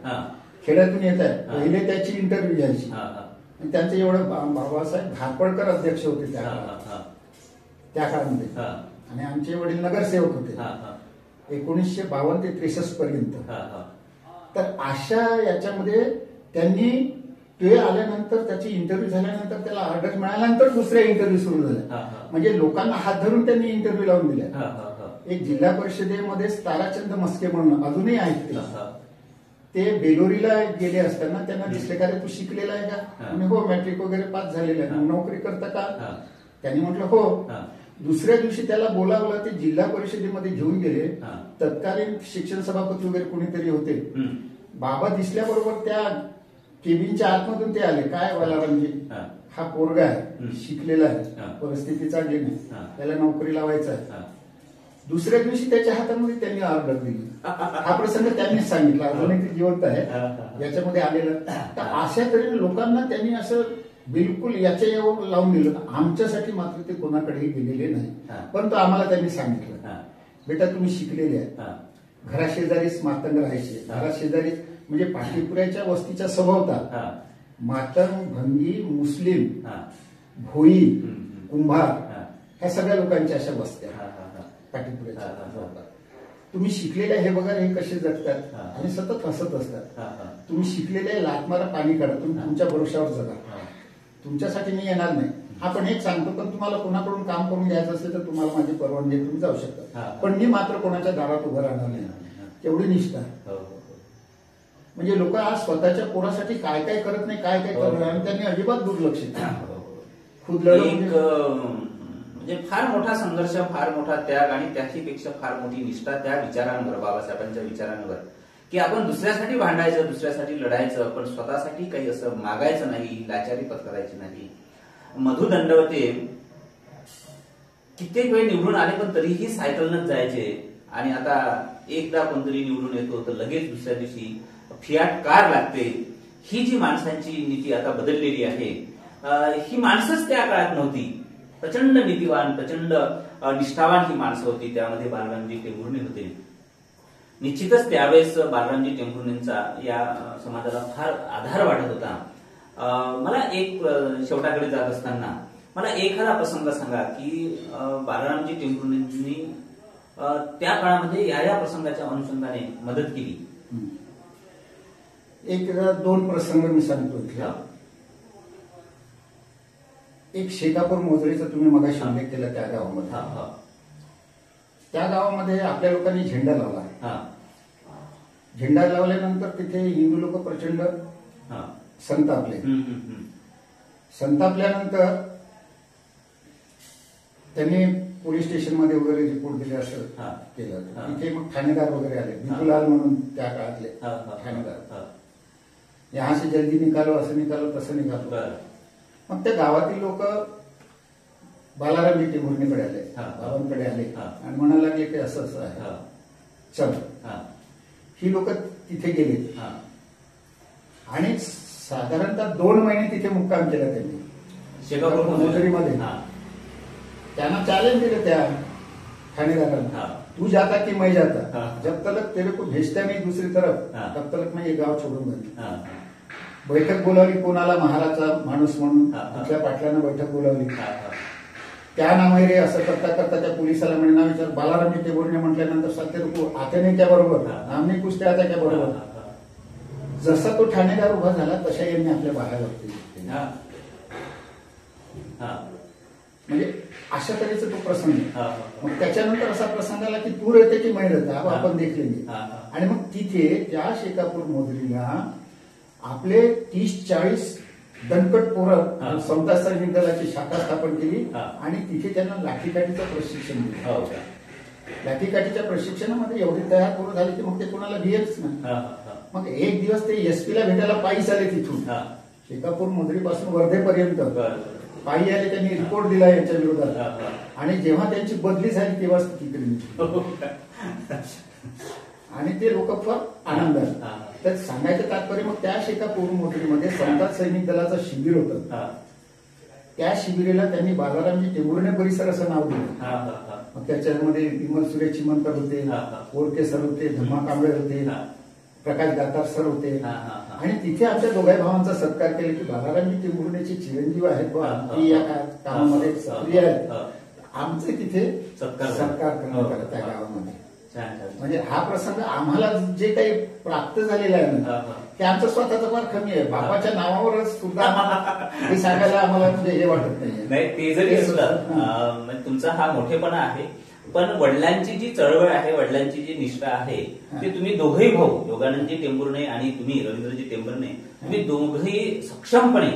खेड्यातून येत आहे, पहिले त्याची इंटरव्ह्यू घ्यायची. आणि त्यांचे एवढं बाबासाहेब धारपडकर अध्यक्ष होते त्या काळामध्ये, आणि आमचे वडील नगरसेवक होते 1952 ते 63 पर्यंत. तर अशा याच्यामध्ये त्यांनी ते आल्यानंतर त्याची इंटरव्ह्यू झाल्यानंतर त्याला ऑर्डर मिळाल्यानंतर दुसऱ्या इंटरव्ह्यू सुरू झाल्या. म्हणजे लोकांना हात धरून त्यांनी इंटरव्ह्यू लावून दिल्या. एक जिल्हा परिषदेमध्ये ताराचंद मस्के म्हणून अजूनही आहेत, ते बेलोरीला गेले असताना त्यांना दिसले का तू शिकलेला आहे का, आणि हो मॅट्रिक वगैरे पास झालेला आहे, नोकरी करता का, त्यांनी म्हटलं हो. दुसऱ्या दिवशी त्याला बोलावलं, ते जिल्हा परिषदेमध्ये घेऊन गेले. तत्कालीन शिक्षण सभापती वगैरे कोणीतरी होते. बाबा दिसल्याबरोबर त्या केबिनच्या आतमधून ते आले, काय बालारामजी हा पोरगा आहे, शिकलेला आहे, परिस्थिती चांगली नाही, त्याला नोकरी लावायचा आहे. दुसऱ्या दिवशी त्याच्या हातामध्ये त्यांनी ऑर्डर दिली. हा प्रसंग त्यांनीच सांगितला, अजूनही ते जिवंत आहे याच्यामध्ये आलेलं. तर अशा तऱ्हेने लोकांना त्यांनी असं बिलकुल याच्या लावून दिलं. आमच्यासाठी मात्र ते कोणाकडेही गेलेले नाही, परंतु आम्हाला त्यांनी सांगितलं, बेटा तुम्ही शिकलेले आहेत, घराशेजारीच मातंग राहायचे, घराशेजारीच म्हणजे पाठीपुऱ्याच्या वस्तीच्या सभोवता मातंग, भंगी, मुस्लिम, भोई, कुंभार ह्या सगळ्या लोकांच्या अशा वस्त्या पाठीपुऱ्याच्या सभोवता. तुम्ही शिकलेले हे बघा हे कसे जगतात आणि सतत हसत असतात. तुम्ही शिकलेले लाटमारा पाणी काढा, तुम्ही तुमच्या भरोशावर जगा, तुमच्यासाठी मी येणार नाही. आपण हेच सांगतो, पण तुम्हाला कोणाकडून काम करून घ्यायचं असेल तर तुम्हाला माझी परवानगी तुम्ही जाऊ शकता, पण मी मात्र कोणाच्या दारात उभं राहणार नाही. तेवढी निष्ठा. म्हणजे लोक आज स्वतःच्या पोरासाठी काय काय करत नाही, काय काय करणार, आणि त्यांनी अजिबात दुर्लक्ष खुद म्हणजे फार मोठा संघर्ष, फार मोठा त्याग आणि त्याहीपेक्षा फार मोठी निष्ठा त्या विचारांवर, बाबासाहेबांच्या विचारांवर, की आपण दुसऱ्यासाठी भांडायचं, दुसऱ्यासाठी लढायचं, पण स्वतःसाठी काही असं मागायचं नाही, लाचारी पत्करायची नाही. मधु दंडवते कित्येक वेळ निवडून आले, पण तरीही सायकलनच जायचे. आणि आता एकदा कोणतरी निवडून येतो तर लगेच दुसऱ्या दिवशी फियाट कार लागते. ही जी माणसांची नीती आता बदललेली आहे, ही माणसंच त्या काळात नव्हती. प्रचंड नीतिवान, प्रचंड निष्ठावान ही माणसं होती. त्यामध्ये बालरामजी टेंभुर्णे होते. निश्चितच त्यावेळेस बालरामजी टेंभुर्णेंचा या समाजाला फार आधार वाटत होता. मला एक शेवटाकडे जात असताना मला एखादा प्रसंग सांगा की बालरामजी टेंभुर्णेंनी त्या काळामध्ये या प्रसंगाच्या अनुषंगाने मदत केली. एक दोन प्रसंग मी सांगतो. एक शेकापूर मोजरीचा तुम्ही मगाशी उल्लेख केला, त्या गावामध्ये, त्या गावामध्ये आपल्या लोकांनी झेंडा लावला. झेंडा लावल्यानंतर तिथे हिंदू लोक प्रचंड संतापले. संतापल्यानंतर त्यांनी पोलीस स्टेशनमध्ये वगैरे रिपोर्ट दिले, असं केलं. तिथे मग ठाणेदार वगैरे आले, बिपुलाल म्हणून त्या काळातले ठाणेदार. यहाँ से जल्दी निकालो, असं निकालो, तसं निकालो. मग त्या गावातील लोक बालारामजी टेंभुर्णेकडे आले, बाबांकडे आले आणि म्हणायला लागले की असं असं आहे, चल. ही लोक तिथे गेले आणि साधारणतः 2 महिने तिथे मुक्काम केला त्यांनी शेकापूर मोजरीमध्ये. त्यांना चॅलेंज दिलं त्या ठाणेदारांना, तू जाता की मैं जाता, जब तक तेरे को भेजता नहीं दूसरी तरफ तब तक मैं ये गाव छोडून जाईल. बैठक बोलावली, कोणाला महाराजचा माणूस म्हणून तिथल्या पाटलांना बैठक बोलावली. त्या नामाईरे असं करता करता त्या पोलिसाला म्हणे ना विचार, बालारामजी टेंभुर्णे म्हटल्यानंतर सत्य रुकू आते नाही त्याबरोबर, नामनी कुस्त्या आता त्याबरोबर. जसा तो ठाणेदार उभा झाला तशा यांनी आपल्या बाहेरवरती म्हणजे अशा तऱ्हेचा तो प्रसंग. मग त्याच्यानंतर असा प्रसंग आला की तू रहते की मैं रहता, आपण देखले. आणि मग तिथे त्या शेकापूर मोजरीला आपले 30-40 दणकट पोरं समता सैनिक दलाची शाखा स्थापन केली आणि तिथे त्यांना लाठीकाठीचं प्रशिक्षण दिलं. लाठीकाठीच्या प्रशिक्षणामध्ये एवढी तयार पोरं झाली की मग ते कोणाला भियच नाही. मग एक दिवस ते एसपीला भेटायला पायी आले तिथून शेकापूर मोजरीपासून वर्धेपर्यंत पायी आले. त्यांनी रिपोर्ट दिला यांच्या विरोधात आणि जेव्हा त्यांची बदली झाली तेव्हाच तिकडे आणि ते लोक फार आनंदात. तर सांगायचं तात्पर्य, मग त्या शेकापूर मोजरीमध्ये समता सैनिक दलाचं शिबिर होतं. त्या शिबिरेला त्यांनी बालारामजी टेंभुर्णे परिसर असं नाव दिलं. मग त्याच्यामध्ये विमल सुरे चिमणकर होते, ओरके सर होते, धम्मा कांबळे होते, प्रकाश गातार सर होते. आणि तिथे आमच्या दोघाही भावांचा सत्कार केला की बालारामजी टेंभुर्णेचे चिरंजीव आहेत बा, ती या कामामध्ये सक्रिय आहेत, आमचे तिथे सत्कार करण्यात आला त्या गावामध्ये. म्हणजे हा प्रसंग आम्हाला जे काही प्राप्त झालेला आहे ना ते आमचं स्वतःचं फार कमी आहे. बापाच्या नावावरच सुद्धा हे सांगायला आम्हाला म्हणजे हे वाटत नाही. ते जरी असलं तुमचा हा मोठेपणा आहे, पण वडिलांची जी चळवळ आहे, वडिलांची जी निष्ठा आहे, ते तुम्ही दोघेही भाऊ, योगानंदजी टेंभुर्णे आणि तुम्ही रवींद्रजी टेंभुर्णे, तुम्ही दोघेही सक्षमपणे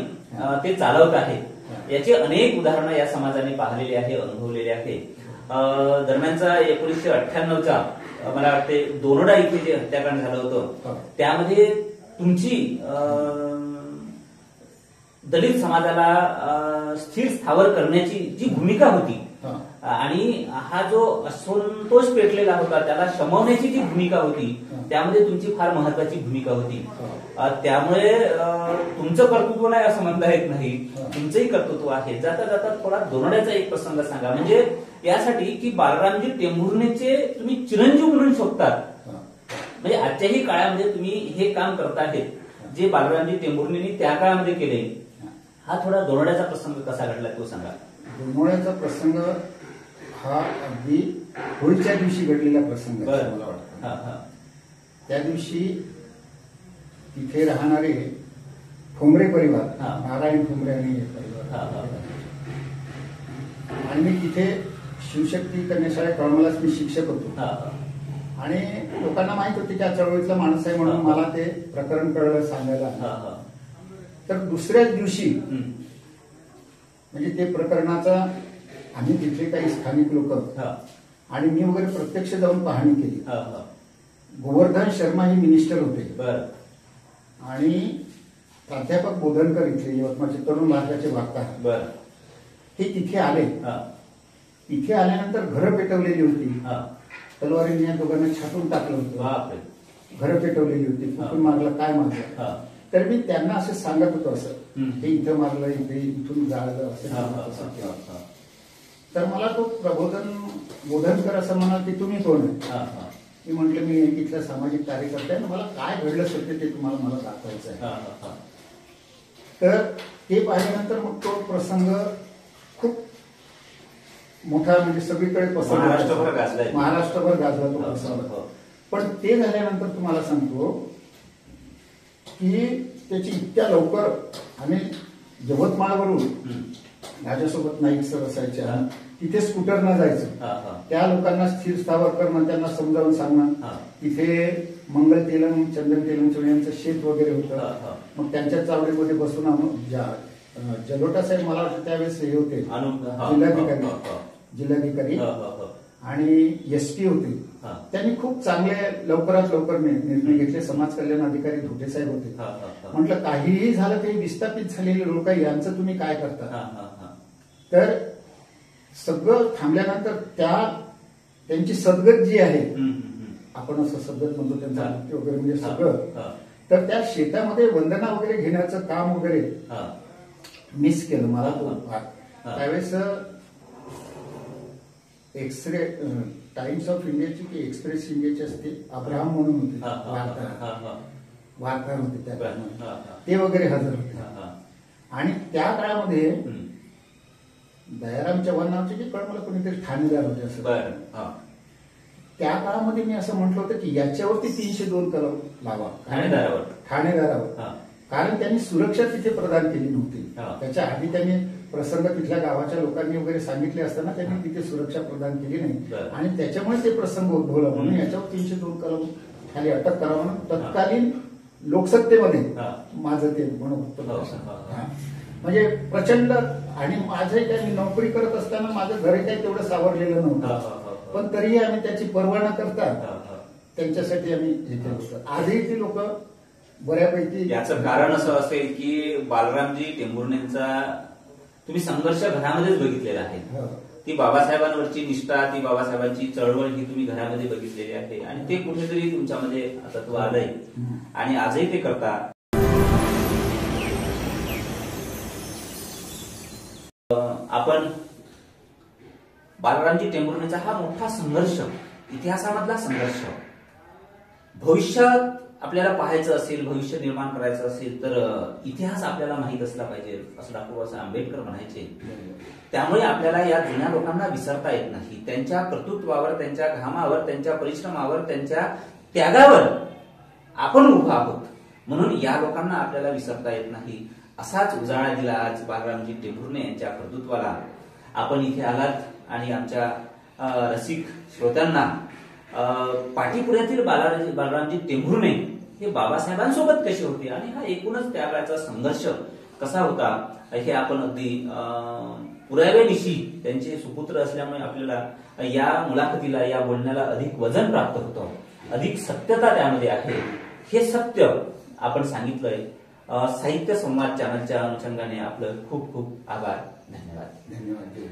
ते चालवत आहे. याची अनेक उदाहरणं या समाजाने पाहिलेली आहे, अनुभवलेली आहे. दरम्यानचा 1998चा मला वाटते दोनोडा इथे जे हत्याकांड झालं होतं त्यामध्ये तुमची दलित समाजाला स्थिर स्थावर करण्याची जी भूमिका होती आणि हा जो असंतोष पेटलेला होता त्याला शमवण्याची जी भूमिका होती त्यामध्ये तुमची फार महत्वाची भूमिका होती. त्यामुळे तुमचं कर्तृत्व नाही असं म्हणता येत नाही, तुमचंही कर्तृत्व आहे. जाता जाता थोडा दोनड्याचा एक प्रसंग सांगा, म्हणजे यासाठी की बालरामजी टेंभुर्णेचे तुम्ही चिरंजीव म्हणून शोधतात. म्हणजे आजच्याही काळामध्ये तुम्ही हे काम करताहेत जे बालरामजी टेंभुर्णेंनी त्या काळामध्ये केले. हा थोडा दोनड्याचा प्रसंग कसा घडला तो सांगा. दोनड्याचा प्रसंग हा अगदी होळीच्या दिवशी घडलेला प्रसंग आहे मला वाटतं. त्या दिवशी तिथे राहणारे ठोंबरे परिवार, नारायण ठोंबरे आणि परिवार, आणि मी तिथे शिवशक्ती कन्याशाळेत कळमलाच मी शिक्षक होतो. आणि लोकांना माहित होते की त्या चळवळीतला माणूस आहे म्हणून मला ते प्रकरण कळलं सांगायला. तर दुसऱ्याच दिवशी म्हणजे ते प्रकरणाचा आम्ही तिथले काही स्थानिक लोक आणि मी वगैरे प्रत्यक्ष जाऊन पाहणी केली. गोवर्धन शर्मा हे मिनिस्टर होते आणि प्राध्यापक बोधनकर इथले यवतमाळचे तरुण भारताचे वार्ताहर हे तिथे आले. तिथे आल्यानंतर घरं पेटवलेली होती, तलवारीने या दोघांना छाटून टाकलं होतं, घरं पेटवलेली होती, कुठून मारलं काय मारलं. तर मी त्यांना असं सांगत होतो, असं हे इथं मारलं, इथे इथून जाळलं असं. तर मला तो बोधनकर असं म्हणाल की तुम्ही कोण आहे. मी म्हटलं मी इथला सामाजिक कार्यकर्ता आहे, मला काय घडलं सत्य ते तुम्हाला मला दाखवायचं आहे. तर ते पाहिल्यानंतर मग तो प्रसंग खूप मोठा म्हणजे सगळीकडे महाराष्ट्रभर गाजला तो प्रसंग. पण ते झाल्यानंतर तुम्हाला सांगतो की त्याची इतक्या लवकर आणि यवतमाळवरून माझ्यासोबत नाईक सर असायच्या, तिथे स्कूटरनं जायचं, त्या लोकांना स्थिर स्थावर करणं, त्यांना समजावून सांगणं. तिथे मंगल तेलंग, चंदन तेलंग यांचं शेत वगैरे होतं. मग त्यांच्या चावडीमध्ये बसून जलोटा साहेब मला वाटतं त्यावेळेस हे होते जिल्हाधिकारी आणि SP होते. त्यांनी खूप चांगले लवकरात लवकर निर्णय घेतले. समाज कल्याण अधिकारी धोटे साहेब होते. म्हटलं काहीही झालं तरी विस्थापित झालेले लोक यांचं तुम्ही काय करता. तर सगळं थांबल्यानंतर त्यांची सद्गत जी आहे, आपण असं सद्गत म्हणतो त्यांचा मृत्यू वगैरे म्हणजे सगळं, तर त्या शेतामध्ये वंदना वगैरे घेण्याचं काम वगैरे मिस केलं मला तो भाग. त्यावेळेस एक्सरे टाइम्स ऑफ इंडियाची की एक्सप्रेस इंडियाची असते, अब्राहम म्हणून होते वार्ताहर होते त्या, ते वगैरे हजर होते. आणि त्या काळामध्ये दयाराम चव्हाण नावाचे जे कळमला कोणीतरी ठाणेदार होते असं. त्या काळामध्ये मी असं म्हटलं होतं की याच्यावरती 302 कलम लावा ठाणेदारावर, कारण त्यांनी सुरक्षा तिथे प्रदान केली नव्हती. त्याच्या आधी त्यांनी प्रसंग तिथल्या गावाच्या लोकांनी वगैरे सांगितले असताना त्यांनी तिथे सुरक्षा प्रदान केली नाही आणि त्याच्यामुळे ते प्रसंग उद्भवला. म्हणून याच्यावर 302 कलम खाली अटक करा म्हणून तत्कालीन लोकसत्तेमध्ये माझं ते म्हणत म्हणजे प्रचंड. आणि माझंही काही नोकरी करत असताना माझं घर काही तेवढं सावरलेलं नव्हतं, पण तरीही आम्ही त्याची पर्वा न करता त्यांच्यासाठी आम्ही हे केलं होतं. आजही ती लोक बऱ्यापैकी. याचं कारण असं असेल की बालरामजी टेंभुर्णेंचा तुम्ही संघर्ष घरामध्येच बघितलेला आहे. ती बाबासाहेबांवरची निष्ठा, ती बाबासाहेबांची चळवळ ही तुम्ही घरामध्ये बघितलेली आहे आणि ते कुठेतरी तुमच्यामध्ये तत्व आलंय आणि आजही ते करता. आपण बालरामजी टेंभुर्णेचा हा मोठा संघर्ष, इतिहासामधला संघर्ष, भविष्यात आपल्याला पाहायचं असेल, भविष्य निर्माण करायचं असेल तर इतिहास आपल्याला माहित असला पाहिजे असं डॉ. बाबासाहेब आंबेडकर म्हणायचे. त्यामुळे आपल्याला या जुन्या लोकांना विसरता येत नाही. त्यांच्या कर्तृत्वावर, त्यांच्या घामावर, त्यांच्या परिश्रमावर, त्यांच्या त्यागावर आपण उभा आहोत, म्हणून या लोकांना आपल्याला विसरता येत नाही. असाच उजाळा दिला आज बालरामजी टेंभुर्णे यांच्या कर्तृत्वाला. आपण इथे आलात आणि आमच्या रसिक श्रोत्यांना पाटीपुऱ्यातील बालरामजी टेंभुर्णे हे बाबासाहेबांसोबत कसे होते आणि हा एकूणच त्यागाचा संघर्ष कसा होता हे आपण अगदी पुराव्यानिशी त्यांचे सुपुत्र असल्यामुळे आपल्याला या मुलाखतीला, या बोलण्याला अधिक वजन प्राप्त होतं, अधिक सत्यता त्यामध्ये आहे. हे सत्य आपण सांगितलंय साहित्य संवाद चॅनलच्या अनुषंगाने आपलं खूप खूप आभार. धन्यवाद. धन्यवाद.